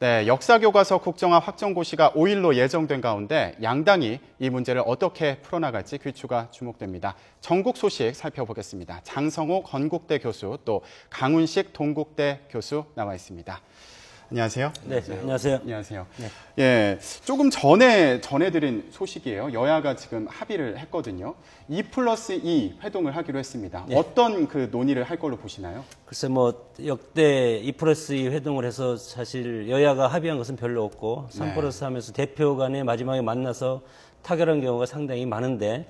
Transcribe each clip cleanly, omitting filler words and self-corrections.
네, 역사교과서 국정화 확정고시가 5일로 예정된 가운데 양당이 이 문제를 어떻게 풀어나갈지 귀추가 주목됩니다. 전국 소식 살펴보겠습니다. 장성호 건국대 교수, 또 강훈식 동국대 교수 나와 있습니다. 안녕하세요. 네, 안녕하세요. 안녕하세요. 네. 예, 조금 전에 전해드린 소식이에요. 여야가 지금 합의를 했거든요. 2+2 회동을 하기로 했습니다. 네. 어떤 그 논의를 할 걸로 보시나요? 글쎄 역대 2+2 회동을 해서 사실 여야가 합의한 것은 별로 없고 3+ 하면서 대표 간에 마지막에 만나서 타결한 경우가 상당히 많은데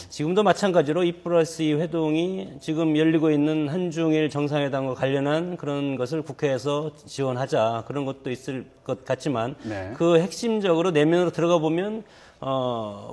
지금도 마찬가지로 2+2 회동이 지금 열리고 있는 한중일 정상회담과 관련한 그런 것을 국회에서 지원하자 그런 것도 있을 것 같지만 그 핵심적으로 내면으로 들어가 보면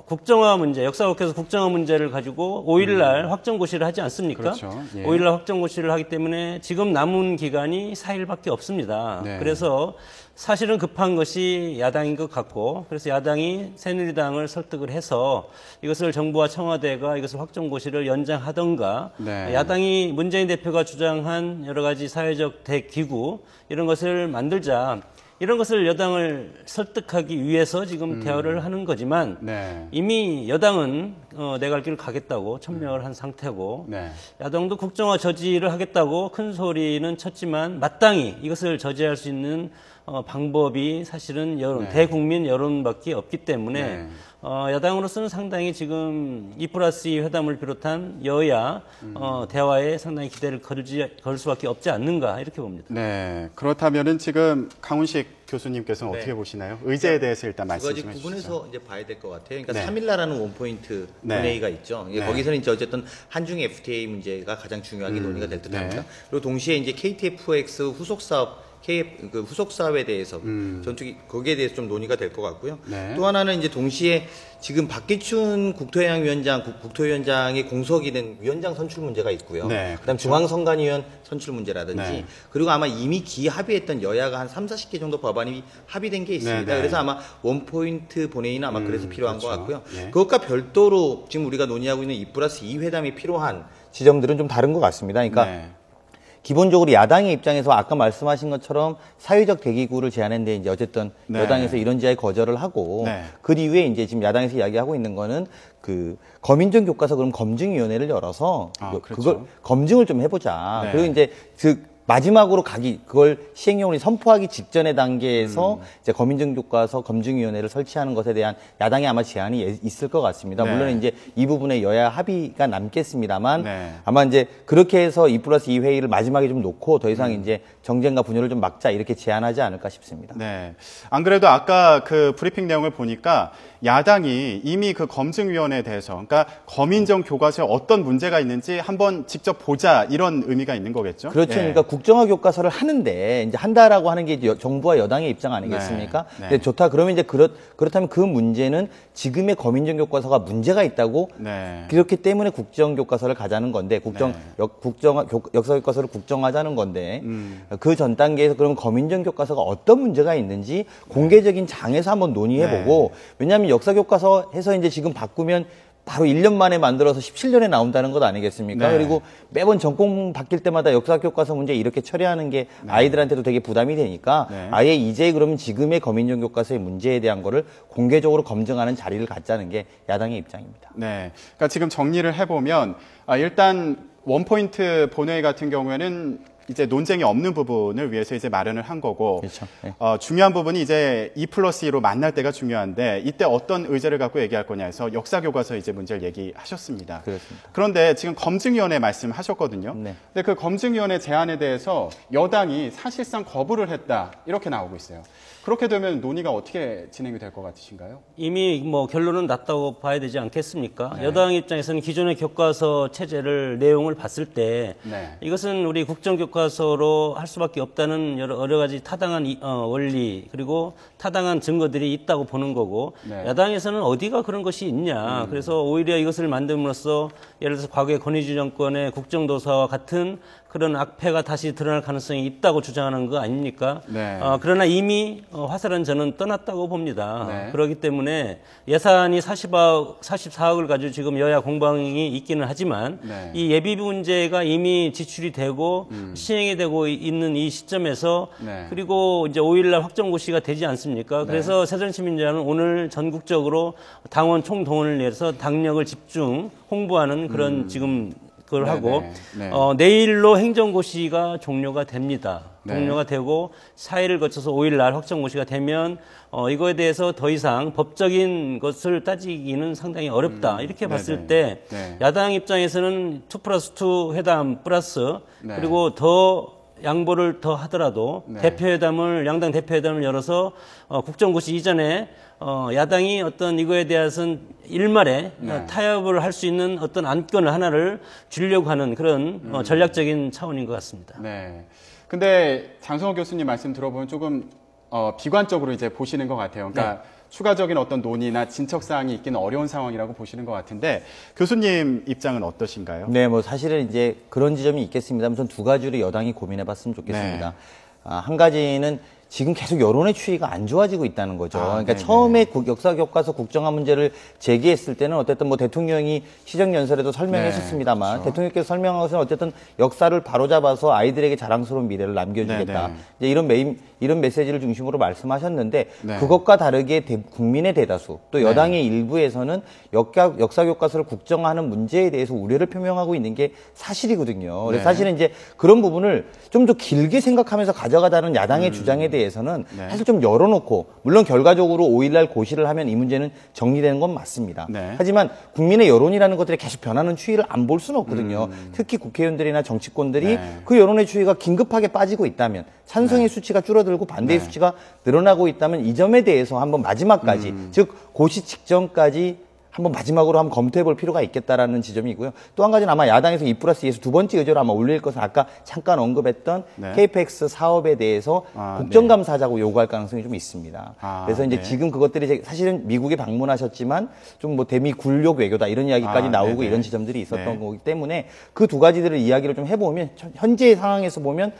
국정화 문제, 역사국회에서 국정화 문제를 가지고 5일날 확정고시를 하지 않습니까? 그렇죠. 예. 5일날 확정고시를 하기 때문에 지금 남은 기간이 4일밖에 없습니다. 그래서 사실은 급한 것이 야당인 것 같고, 그래서 야당이 새누리당을 설득을 해서 이것을 정부와 청와대가 이것을 확정고시를 연장하던가, 야당이 문재인 대표가 주장한 여러 가지 사회적 대기구 이런 것을 만들자. 이런 것을 여당을 설득하기 위해서 지금 대화를 하는 거지만 이미 여당은 내 갈 길을 가겠다고 천명을 한 상태고 야당도 국정화 저지를 하겠다고 큰 소리는 쳤지만 마땅히 이것을 저지할 수 있는 방법이 사실은 대국민 여론밖에 없기 때문에 야당으로서는 상당히 지금 2+2 회담을 비롯한 여야 대화에 상당히 기대를 걸 수밖에 없지 않는가 이렇게 봅니다. 네, 그렇다면은 지금 강훈식 교수님께서는 어떻게 보시나요? 의제에 대해서 일단 말씀 좀 해주시죠. 두 가지 구분해서 이제 봐야 될 것 같아요. 그러니까 3일날하는 원포인트 본회의가 있죠. 거기서는 이제 어쨌든 한중 FTA 문제가 가장 중요하게 논의가 될 듯합니다. 그리고 동시에 이제 KTFX 후속 사업 그 후속 사업에 대해서 전투기 거기에 대해서 좀 논의가 될 것 같고요. 또 하나는 이제 동시에 지금 박기춘 국토위원장의 공석이 된 위원장 선출 문제가 있고요. 그다음 중앙선관위원 선출 문제라든지 그리고 아마 이미 기합의했던 여야가 한 30-40개 정도 법안이 합의된 게 있습니다. 그래서 아마 원포인트 본회의는 아마 그래서 필요한 것 같고요. 그것과 별도로 지금 우리가 논의하고 있는 2+2 회담이 필요한 지점들은 좀 다른 것 같습니다. 그러니까 기본적으로 야당의 입장에서 아까 말씀하신 것처럼 사회적 대기구를 제안했는데 이제 어쨌든 여당에서 이런 지하에 거절을 하고 그 이후에 이제 지금 야당에서 이야기하고 있는 거는 그 거민정 교과서 그럼 검증위원회를 열어서 그걸 검증을 좀 해보자. 그리고 이제 마지막으로 그걸 시행령을 선포하기 직전의 단계에서 이제 거민정 교과서 검증위원회를 설치하는 것에 대한 야당의 아마 제안이 있을 것 같습니다. 물론 이제 이 부분에 여야 합의가 남겠습니다만 아마 이제 그렇게 해서 2+2 회의를 마지막에 좀 놓고 더 이상 이제 정쟁과 분열을 좀 막자 이렇게 제안하지 않을까 싶습니다. 네. 안 그래도 아까 그 브리핑 내용을 보니까 야당이 이미 그 검증위원회에 대해서, 그러니까 거민정 교과서에 어떤 문제가 있는지 한번 직접 보자 이런 의미가 있는 거겠죠? 그렇죠. 그러니까 국정화 교과서를 하는데 이제 한다라고 하는 게 정부와 여당의 입장 아니겠습니까? 근데 좋다. 그러면 이제 그렇다면 그 문제는 지금의 거민정 교과서가 문제가 있다고 그렇기 때문에 국정 교과서를 가자는 건데 역사 교과서를 국정하자는 건데 그 전 단계에서 그러면 거민정 교과서가 어떤 문제가 있는지 공개적인 장에서 한번 논의해보고 왜냐하면 역사 교과서 해서 이제 지금 바꾸면 바로 1년 만에 만들어서 17년에 나온다는 것 아니겠습니까? 그리고 매번 전공 바뀔 때마다 역사 교과서 문제 이렇게 처리하는 게 아이들한테도 되게 부담이 되니까 아예 이제 그러면 지금의 거민정 교과서의 문제에 대한 거를 공개적으로 검증하는 자리를 갖자는 게 야당의 입장입니다. 네. 그러니까 지금 정리를 해보면 일단 원포인트 본회의 같은 경우에는 이제 논쟁이 없는 부분을 위해서 이제 마련을 한 거고, 중요한 부분이 이제 2+2로 만날 때가 중요한데 이때 어떤 의제를 갖고 얘기할 거냐 해서 역사교과서 이제 문제를 얘기하셨습니다. 그렇습니다. 그런데 지금 검증위원회 말씀하셨거든요. 근데 그 검증위원회 제안에 대해서 여당이 사실상 거부를 했다 이렇게 나오고 있어요. 그렇게 되면 논의가 어떻게 진행이 될 것 같으신가요? 이미 결론은 났다고 봐야 되지 않겠습니까? 여당 입장에서는 기존의 교과서 체제를 내용을 봤을 때 이것은 우리 국정교과서로 할 수밖에 없다는 여러 가지 타당한 원리 그리고 타당한 증거들이 있다고 보는 거고 야당에서는 어디가 그런 것이 있냐. 그래서 오히려 이것을 만듦으로써 예를 들어서 과거의 권위주의 정권의 국정도사와 같은 그런 악패가 다시 드러날 가능성이 있다고 주장하는 거 아닙니까? 그러나 이미 화살은 저는 떠났다고 봅니다. 그렇기 때문에 예산이 44억을 가지고 지금 여야 공방이 있기는 하지만 이 예비 문제가 이미 지출이 되고 시행이 되고 있는 이 시점에서 네. 그리고 이제 5일날 확정고시가 되지 않습니까? 그래서 새정치민주연합은 오늘 전국적으로 당원 총동원을 위해서 당력을 집중 홍보하는 그런 지금 그걸 하고 내일로 행정고시가 종료가 됩니다. 종료가 되고 4일을 거쳐서 5일날 확정고시가 되면 이거에 대해서 더 이상 법적인 것을 따지기는 상당히 어렵다. 이렇게 봤을 때 야당 입장에서는 2+2 회담 플러스 그리고 더 양보를 더 하더라도 대표회담을 양당 대표회담을 열어서 국정고시 이전에 야당이 어떤 이거에 대해서는 일말에 타협을 할 수 있는 어떤 안건을 하나를 주려고 하는 그런 전략적인 차원인 것 같습니다. 네. 근데 장성호 교수님 말씀 들어보면 조금 비관적으로 이제 보시는 것 같아요. 그러니까 추가적인 어떤 논의나 진척 사항이 있기는 어려운 상황이라고 보시는 것 같은데 교수님 입장은 어떠신가요? 네, 뭐 사실은 이제 그런 지점이 있겠습니다만 전 두 가지로 여당이 고민해봤으면 좋겠습니다. 한 가지는 지금 계속 여론의 추이가 안 좋아지고 있다는 거죠. 그러니까 처음에 역사교과서 국정화 문제를 제기했을 때는 어쨌든 뭐 대통령이 시정연설에도 설명했었습니다만 그렇죠. 대통령께서 설명한 것은 어쨌든 역사를 바로잡아서 아이들에게 자랑스러운 미래를 남겨주겠다. 이제 이런 메시지를 중심으로 말씀하셨는데 그것과 다르게 국민의 대다수 또 여당의 일부에서는 역사교과서를 국정화하는 문제에 대해서 우려를 표명하고 있는 게 사실이거든요. 그래서 사실은 이제 그런 부분을 좀 더 길게 생각하면서 가져가자는 야당의 주장에 대해서는 사실 좀 열어놓고 물론 결과적으로 5일날 고시를 하면 이 문제는 정리되는 건 맞습니다. 하지만 국민의 여론이라는 것들이 계속 변하는 추이를 안 볼 수는 없거든요. 특히 국회의원들이나 정치권들이 그 여론의 추이가 긴급하게 빠지고 있다면 찬성의 수치가 줄어들고 반대의 수치가 늘어나고 있다면 이 점에 대해서 한번 마지막까지 즉 고시 직전까지 한번 마지막으로 한번 검토해 볼 필요가 있겠다라는 지점이고요. 또 한 가지는 아마 야당에서 2+2에서 두 번째 의제로 아마 올릴 것은 아까 잠깐 언급했던 KPX 사업에 대해서 국정감사하자고 요구할 가능성이 좀 있습니다. 그래서 이제 지금 그것들이 사실은 미국에 방문하셨지만 좀 뭐 대미 굴욕 외교다 이런 이야기까지 나오고 이런 지점들이 있었던 거기 때문에 그 두 가지들을 이야기를 좀 해보면 현재의 상황에서 보면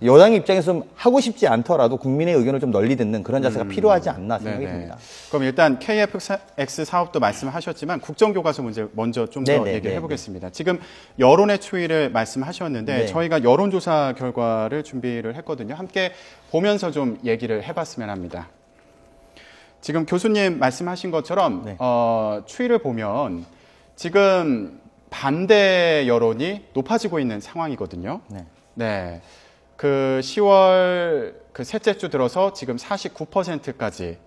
여당의 입장에서 하고 싶지 않더라도 국민의 의견을 좀 널리 듣는 그런 자세가 필요하지 않나 생각이 듭니다. 그럼 일단 KFX 사업도 말씀하셨지만 국정교과서 문제 먼저 좀 더 얘기를 해보겠습니다. 지금 여론의 추이를 말씀하셨는데 저희가 여론조사 결과를 준비를 했거든요. 함께 보면서 좀 얘기를 해봤으면 합니다. 지금 교수님 말씀하신 것처럼 추이를 보면 지금 반대 여론이 높아지고 있는 상황이거든요. 그 10월 그 셋째 주 들어서 지금 49%까지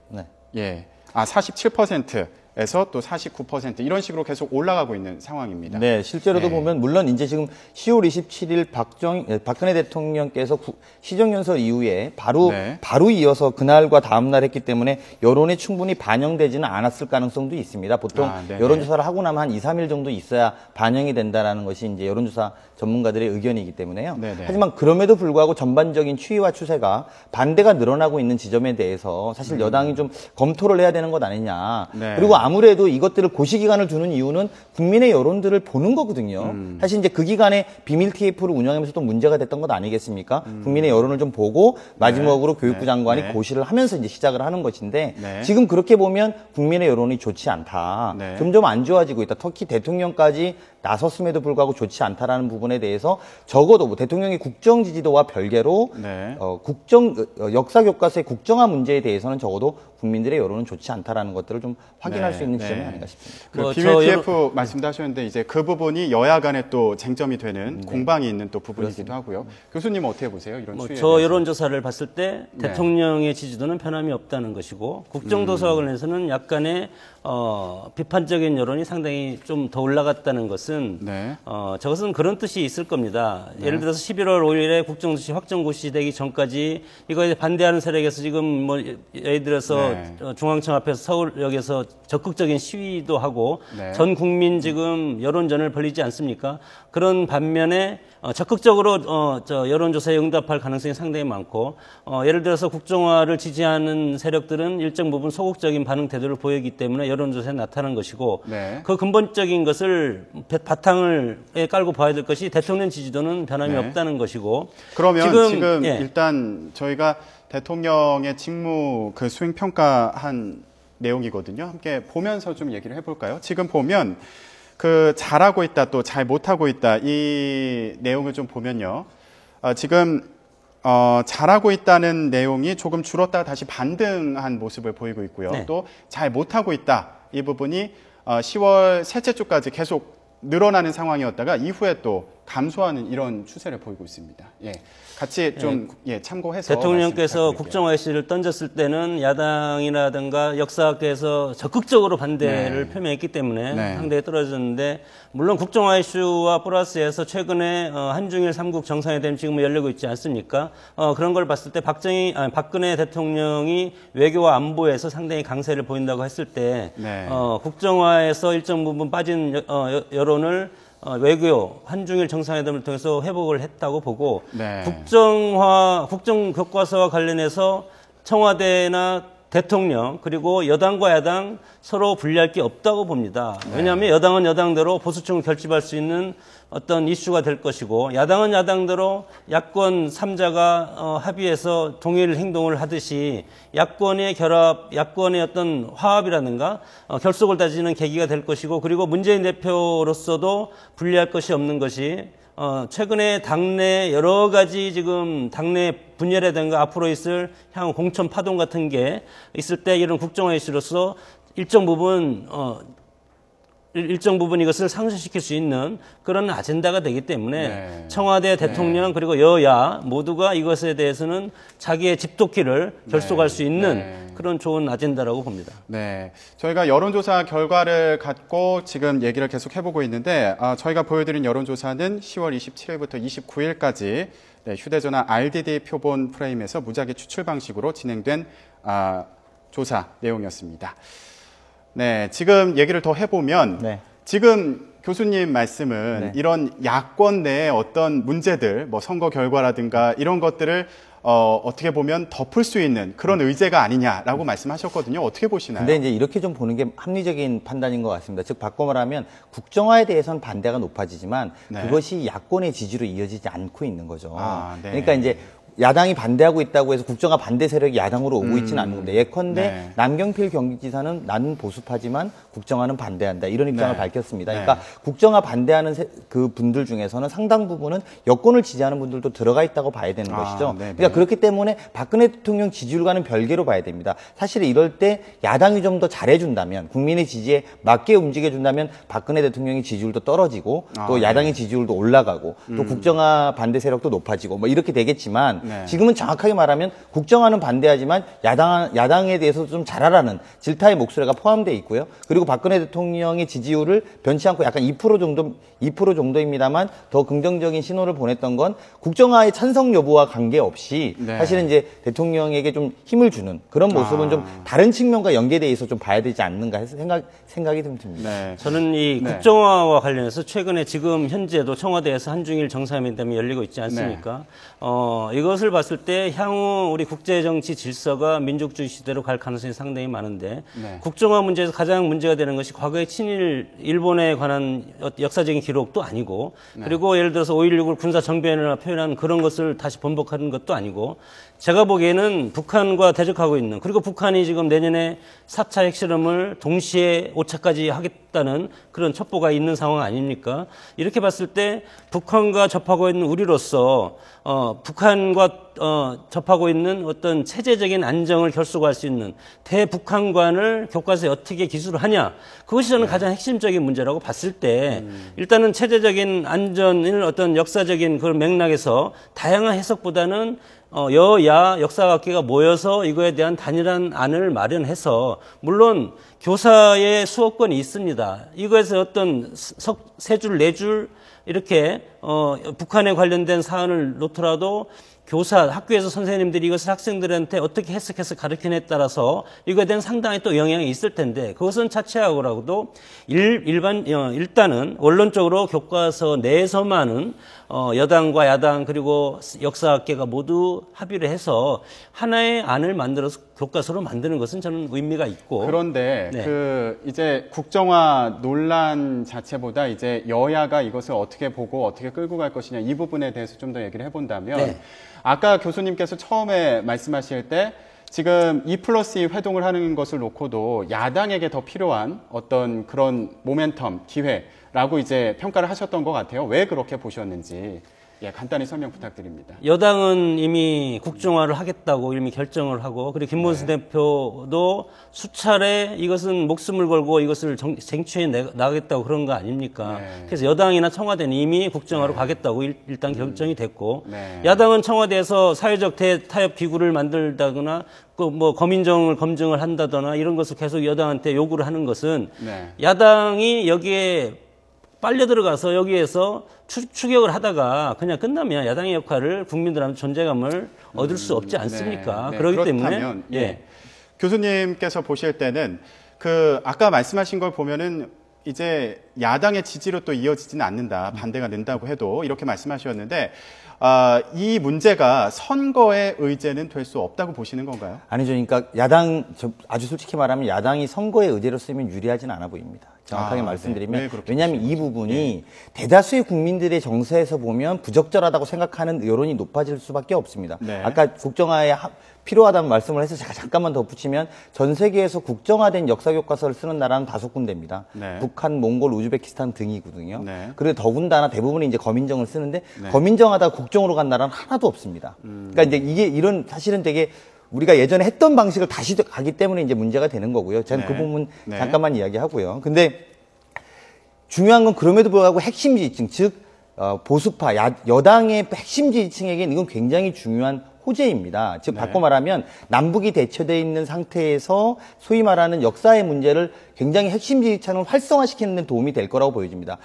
47%에서 또 49% 이런 식으로 계속 올라가고 있는 상황입니다. 네, 실제로도 보면 물론 이제 지금 10월 27일 박근혜 대통령께서 시정연설 이후에 바로 이어서 그날과 다음 날 했기 때문에 여론에 충분히 반영되지는 않았을 가능성도 있습니다. 보통 여론조사를 하고 나면 한 2, 3일 정도 있어야 반영이 된다라는 것이 이제 여론조사 전문가들의 의견이기 때문에요. 하지만 그럼에도 불구하고 전반적인 추이와 추세가 반대가 늘어나고 있는 지점에 대해서 사실 여당이 좀 검토를 해야 되는 것 아니냐. 그리고 아무래도 이것들을 고시 기간을 두는 이유는 국민의 여론들을 보는 거거든요. 사실 이제 그 기간에 비밀 TF를 운영하면서 또 문제가 됐던 것 아니겠습니까? 국민의 여론을 좀 보고 마지막으로 교육부 장관이 고시를 하면서 이제 시작을 하는 것인데 지금 그렇게 보면 국민의 여론이 좋지 않다. 점점 안 좋아지고 있다. 특히 대통령까지 나섰음에도 불구하고 좋지 않다라는 부분에 대해서 적어도 뭐 대통령의 국정 지지도와 별개로 역사 교과서의 국정화 문제에 대해서는 적어도 국민들의 여론은 좋지 않다라는 것들을 좀 확인할 수 있는 지점이 아닌가 싶습니다. 그 비밀 TF 말씀도 하셨는데 이제 그 부분이 여야 간에 또 쟁점이 되는 공방이 있는 또 부분이기도 하고요. 교수님은 어떻게 보세요? 이런 추이에 저 여론조사를 봤을 때 대통령의 지지도는 변함이 없다는 것이고 국정도서와 관련해서는 약간의 비판적인 여론이 상당히 좀 더 올라갔다는 것은 저것은 그런 뜻이 있을 겁니다. 예를 들어서 11월 5일에 국정고시 확정고시 되기 전까지 이거에 반대하는 세력에서 지금 뭐 예를 들어서 중앙청 앞에서 서울역에서 적극적인 시위도 하고 전 국민 지금 여론전을 벌이지 않습니까? 그런 반면에 적극적으로 여론조사에 응답할 가능성이 상당히 많고 예를 들어서 국정화를 지지하는 세력들은 일정 부분 소극적인 반응 태도를 보이기 때문에 여론조사에 나타난 것이고 그 근본적인 것을 바탕을 깔고 봐야 될 것이 대통령 지지도는 변함이 없다는 것이고 그러면 지금 일단 저희가 대통령의 직무 그 수행 평가한 내용이거든요. 함께 보면서 좀 얘기를 해볼까요? 지금 보면 그 잘하고 있다 또 잘 못하고 있다 이 내용을 좀 보면요. 지금 잘하고 있다는 내용이 조금 줄었다가 다시 반등한 모습을 보이고 있고요. 네. 또 잘 못하고 있다. 이 부분이 10월 셋째 주까지 계속 늘어나는 상황이었다가 이후에 또 감소하는 이런 추세를 보이고 있습니다. 예, 같이 좀 참고해서 대통령께서 국정화 이슈를 던졌을 때는 야당이라든가 역사학계에서 적극적으로 반대를 표명했기 때문에 상당히 떨어졌는데 물론 국정화 이슈와 플러스해서 최근에 한중일 3국 정상회담이 지금 열리고 있지 않습니까? 그런 걸 봤을 때 박근혜 대통령이 외교와 안보에서 상당히 강세를 보인다고 했을 때 국정화에서 일정 부분 빠진 여론을 외교 한중일 정상회담을 통해서 회복을 했다고 보고 국정 교과서와 관련해서 청와대나 대통령 그리고 여당과 야당 서로 분리할 게 없다고 봅니다. 왜냐하면 여당은 여당대로 보수층을 결집할 수 있는 어떤 이슈가 될 것이고 야당은 야당대로 야권 3자가 합의해서 동일 행동을 하듯이 야권의 결합, 야권의 어떤 화합이라든가 결속을 다지는 계기가 될 것이고 그리고 문재인 대표로서도 분리할 것이 없는 것이 최근에 당내 여러 가지 지금 당내 분열이라든가 앞으로 있을 향후 공천 파동 같은 게 있을 때 이런 국정화 이슈로서 일정 부분 이것을 상쇄시킬 수 있는 그런 아젠다가 되기 때문에 청와대 대통령 그리고 여야 모두가 이것에 대해서는 자기의 집도끼를 결속할 수 있는 그런 좋은 아젠다라고 봅니다. 네, 저희가 여론조사 결과를 갖고 지금 얘기를 계속 해보고 있는데 저희가 보여드린 여론조사는 10월 27일부터 29일까지 휴대전화 RDD 표본 프레임에서 무작위 추출 방식으로 진행된 조사 내용이었습니다. 네, 지금 얘기를 더 해보면 지금 교수님 말씀은 이런 야권 내의 어떤 문제들, 뭐 선거 결과라든가 이런 것들을 어떻게 보면 덮을 수 있는 그런 의제가 아니냐라고 말씀하셨거든요. 어떻게 보시나요? 근데 이제 이렇게 좀 보는 게 합리적인 판단인 것 같습니다. 즉 바꿔 말하면 국정화에 대해서는 반대가 높아지지만 그것이 야권의 지지로 이어지지 않고 있는 거죠. 그러니까 이제 야당이 반대하고 있다고 해서 국정화 반대 세력이 야당으로 오고 있지는 않는 건데 예컨대 남경필 경기지사는 나는 보수파지만 국정화는 반대한다 이런 입장을 밝혔습니다. 그러니까 국정화 반대하는 그 분들 중에서는 상당 부분은 여권을 지지하는 분들도 들어가 있다고 봐야 되는 것이죠. 그러니까 그렇기 때문에 박근혜 대통령 지지율과는 별개로 봐야 됩니다. 사실 이럴 때 야당이 좀 더 잘해준다면 국민의 지지에 맞게 움직여준다면 박근혜 대통령의 지지율도 떨어지고 또 야당의 지지율도 올라가고 또 국정화 반대 세력도 높아지고 뭐 이렇게 되겠지만 지금은 정확하게 말하면 국정화는 반대하지만 야당에 대해서 좀 잘하라는 질타의 목소리가 포함되어 있고요. 그리고 박근혜 대통령의 지지율을 변치 않고 약간 2% 정도입니다만 더 긍정적인 신호를 보냈던 건 국정화의 찬성 여부와 관계없이 사실은 이제 대통령에게 좀 힘을 주는 그런 모습은 좀 다른 측면과 연계되어 있어 좀 봐야 되지 않는가 해서 생각이 좀 듭니다. 저는 이 국정화와 관련해서 최근에 지금 현재도 청와대에서 한중일 정상회담이 열리고 있지 않습니까? 이것을 봤을 때 향후 우리 국제정치 질서가 민족주의 시대로 갈 가능성이 상당히 많은데 국정화 문제에서 가장 문제가 되는 것이 과거의 친일 일본에 관한 역사적인 기록도 아니고 그리고 예를 들어서 5.16을 군사 정변이라 표현한 그런 것을 다시 번복하는 것도 아니고 제가 보기에는 북한과 대적하고 있는 그리고 북한이 지금 내년에 4차 핵실험을 동시에 5차까지 하겠다는 그런 첩보가 있는 상황 아닙니까? 이렇게 봤을 때 북한과 접하고 있는 우리로서 북한과 접하고 있는 어떤 체제적인 안정을 결속할 수 있는 대북한관을 교과서에 어떻게 기술을 하냐 그것이 저는 가장 핵심적인 문제라고 봤을 때 일단은 체제적인 안전을 어떤 역사적인 그런 맥락에서 다양한 해석보다는 여야 역사학계가 모여서 이거에 대한 단일한 안을 마련해서 물론 교사의 수업권이 있습니다. 이거에서 어떤 세 줄, 네 줄 이렇게 북한에 관련된 사안을 놓더라도 교사, 학교에서 선생님들이 이것을 학생들한테 어떻게 해석해서 가르치느냐에 따라서 이거에 대한 상당히 또 영향이 있을 텐데 그것은 차치하고라도 일단은 원론적으로 교과서 내에서만은 여당과 야당 그리고 역사학계가 모두 합의를 해서 하나의 안을 만들어서 교과서로 만드는 것은 저는 의미가 있고 그런데 그 이제 국정화 논란 자체보다 이제 여야가 이것을 어떻게 보고 어떻게 끌고 갈 것이냐 이 부분에 대해서 좀 더 얘기를 해본다면 아까 교수님께서 처음에 말씀하실 때 지금 2+2 회동을 하는 것을 놓고도 야당에게 더 필요한 어떤 그런 모멘텀, 기회라고 이제 평가를 하셨던 것 같아요. 왜 그렇게 보셨는지. 예, 간단히 설명 부탁드립니다. 여당은 이미 국정화를 하겠다고 이미 결정을 하고, 그리고 김문수 대표도 수차례 이것은 목숨을 걸고 이것을 쟁취해 나가겠다고 그런 거 아닙니까? 그래서 여당이나 청와대는 이미 국정화로 가겠다고 일단 결정이 됐고, 야당은 청와대에서 사회적 대타협 기구를 만들다거나 뭐 검인정을 검증을 한다거나 이런 것을 계속 여당한테 요구를 하는 것은 야당이 여기에 빨려 들어가서 여기에서 추격을 하다가 그냥 끝나면 야당의 역할을 국민들한테 존재감을 얻을 수 없지 않습니까? 그렇기 때문에 교수님께서 보실 때는 그 아까 말씀하신 걸 보면은 이제 야당의 지지로 또 이어지지는 않는다, 반대가 는다고 해도 이렇게 말씀하셨는데 이 문제가 선거의 의제는 될 수 없다고 보시는 건가요? 아니죠. 그러니까 아주 솔직히 말하면 야당이 선거의 의제로 쓰면 유리하지는 않아 보입니다. 정확하게 말씀드리면 왜냐하면 이 부분이 대다수의 국민들의 정서에서 보면 부적절하다고 생각하는 여론이 높아질 수밖에 없습니다. 아까 국정화에 필요하다는 말씀을 해서 제가 잠깐만 덧붙이면 전 세계에서 국정화된 역사 교과서를 쓰는 나라는 5군데입니다. 북한, 몽골, 우즈베키스탄 등이거든요. 그리고 더군다나 대부분이 이제 검인정을 쓰는데 검인정하다가 국정으로 간 나라는 하나도 없습니다. 그러니까 이제 이게 이런 사실은 되게 우리가 예전에 했던 방식을 다시 가기 때문에 이제 문제가 되는 거고요. 저는 그 부분 잠깐만 이야기하고요. 근데 중요한 건 그럼에도 불구하고 핵심 지지층, 즉 보수파, 여당의 핵심 지지층에게는 이건 굉장히 중요한 호재입니다. 즉 바꿔 말하면 남북이 대처되어 있는 상태에서 소위 말하는 역사의 문제를 굉장히 핵심 지지층을 활성화시키는 데 도움이 될 거라고 보여집니다.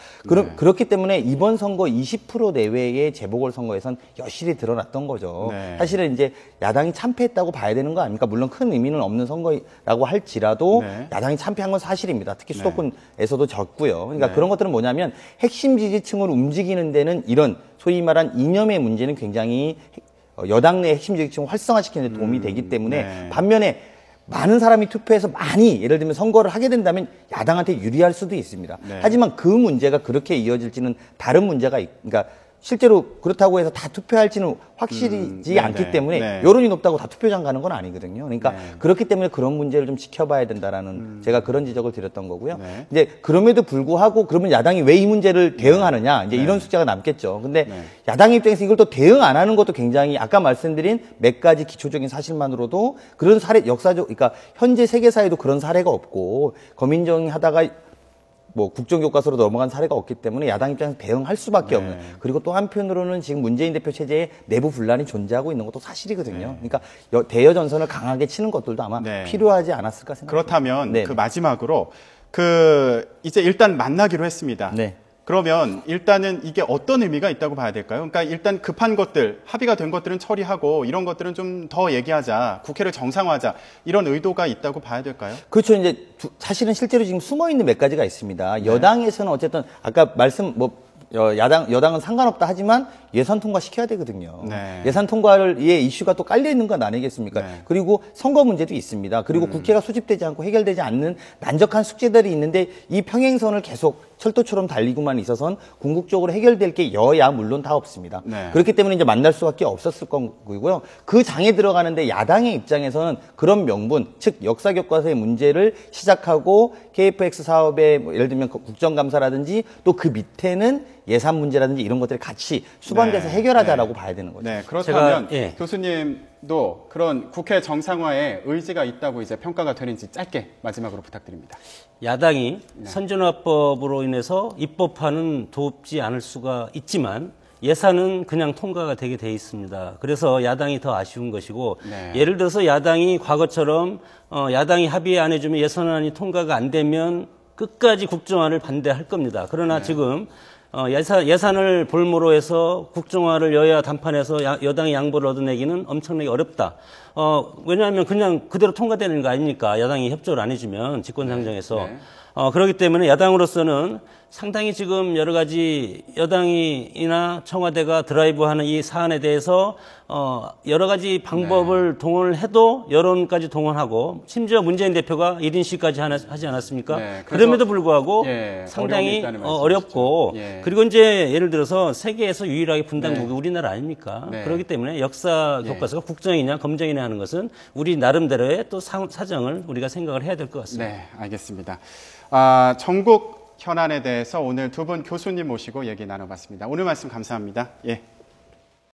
그렇기 때문에 이번 선거 20% 내외의 재보궐선거에선 여실히 드러났던 거죠. 사실은 이제 야당이 참패했다고 봐야 되는 거 아닙니까? 물론 큰 의미는 없는 선거라고 할지라도 야당이 참패한 건 사실입니다. 특히 수도권에서도 졌고요. 그러니까 그런 것들은 뭐냐면 핵심 지지층을 움직이는 데는 이런 소위 말한 이념의 문제는 굉장히 여당 내 핵심 지지층을 활성화시키는 데 도움이 되기 때문에 반면에 많은 사람이 투표해서 많이 예를 들면 선거를 하게 된다면 야당한테 유리할 수도 있습니다. 하지만 그 문제가 그렇게 이어질지는 다른 문제가 그러니까 실제로 그렇다고 해서 다 투표할지는 확실히지 않기 때문에 여론이 높다고 다 투표장 가는 건 아니거든요. 그러니까 그렇기 때문에 그런 문제를 좀 지켜봐야 된다라는 제가 그런 지적을 드렸던 거고요. 이제 그럼에도 불구하고 그러면 야당이 왜 이 문제를 대응하느냐 이제 이런 숙제가 남겠죠. 근데 야당 입장에서 이걸 또 대응 안 하는 것도 굉장히 아까 말씀드린 몇 가지 기초적인 사실만으로도 그런 사례 역사적 그러니까 현재 세계사에도 그런 사례가 없고 검인정 하다가 뭐 국정교과서로 넘어간 사례가 없기 때문에 야당 입장에서 대응할 수밖에 없는 그리고 또 한편으로는 지금 문재인 대표 체제에 내부 분란이 존재하고 있는 것도 사실이거든요. 그러니까 대여 전선을 강하게 치는 것들도 아마 필요하지 않았을까 생각합니다. 그렇다면 그 마지막으로 이제 일단 만나기로 했습니다. 그러면 일단은 이게 어떤 의미가 있다고 봐야 될까요? 그러니까 일단 급한 것들, 합의가 된 것들은 처리하고 이런 것들은 좀 더 얘기하자, 국회를 정상화하자 이런 의도가 있다고 봐야 될까요? 그렇죠. 이제 사실은 실제로 지금 숨어 있는 몇 가지가 있습니다. 여당에서는 어쨌든 아까 여당은 상관없다 하지만 예산 통과시켜야 되거든요. 예산 통과의 이슈가 또 깔려 있는 건 아니겠습니까? 그리고 선거 문제도 있습니다. 그리고 국회가 소집되지 않고 해결되지 않는 난적한 숙제들이 있는데 이 평행선을 계속 철도처럼 달리고만 있어서는 궁극적으로 해결될 게 여야 물론 다 없습니다. 그렇기 때문에 이제 만날 수밖에 없었을 거고요. 그 장에 들어가는데 야당의 입장에서는 그런 명분, 즉 역사 교과서의 문제를 시작하고 KFX 사업의 뭐 예를 들면 국정감사라든지 또 그 밑에는 예산 문제라든지 이런 것들이 같이 수반돼서 해결하자라고 봐야 되는 거죠. 그렇다면 교수님도 그런 국회 정상화에 의지가 있다고 이제 평가가 되는지 짧게 마지막으로 부탁드립니다. 야당이 선진화법으로 인해서 입법화는 돕지 않을 수가 있지만 예산은 그냥 통과가 되게 돼 있습니다. 그래서 야당이 더 아쉬운 것이고 예를 들어서 야당이 과거처럼 야당이 합의 안 해주면 예산안이 통과가 안 되면 끝까지 국정화를 반대할 겁니다. 그러나 지금 예산을 볼모로 해서 국정화를 여야 단판에서 여당의 양보를 얻어내기는 엄청나게 어렵다. 왜냐하면 그냥 그대로 통과되는 거 아닙니까? 야당이 협조를 안 해주면 집권상정에서. 그렇기 때문에 야당으로서는 상당히 지금 여러 가지 여당이나 청와대가 드라이브하는 이 사안에 대해서 여러 가지 방법을 동원을 해도 여론까지 동원하고 심지어 문재인 대표가 1인시까지 하지 않았습니까? 그럼에도 불구하고 상당히 어렵고 그리고 이제 예를 들어서 세계에서 유일하게 분단국이 우리나라 아닙니까? 그렇기 때문에 역사 교과서가 국정이냐 검정이냐 하는 것은 우리 나름대로의 또 사정을 우리가 생각을 해야 될 것 같습니다. 네, 알겠습니다. 전국 현안에 대해서 오늘 두 분 교수님 모시고 얘기 나눠봤습니다. 오늘 말씀 감사합니다.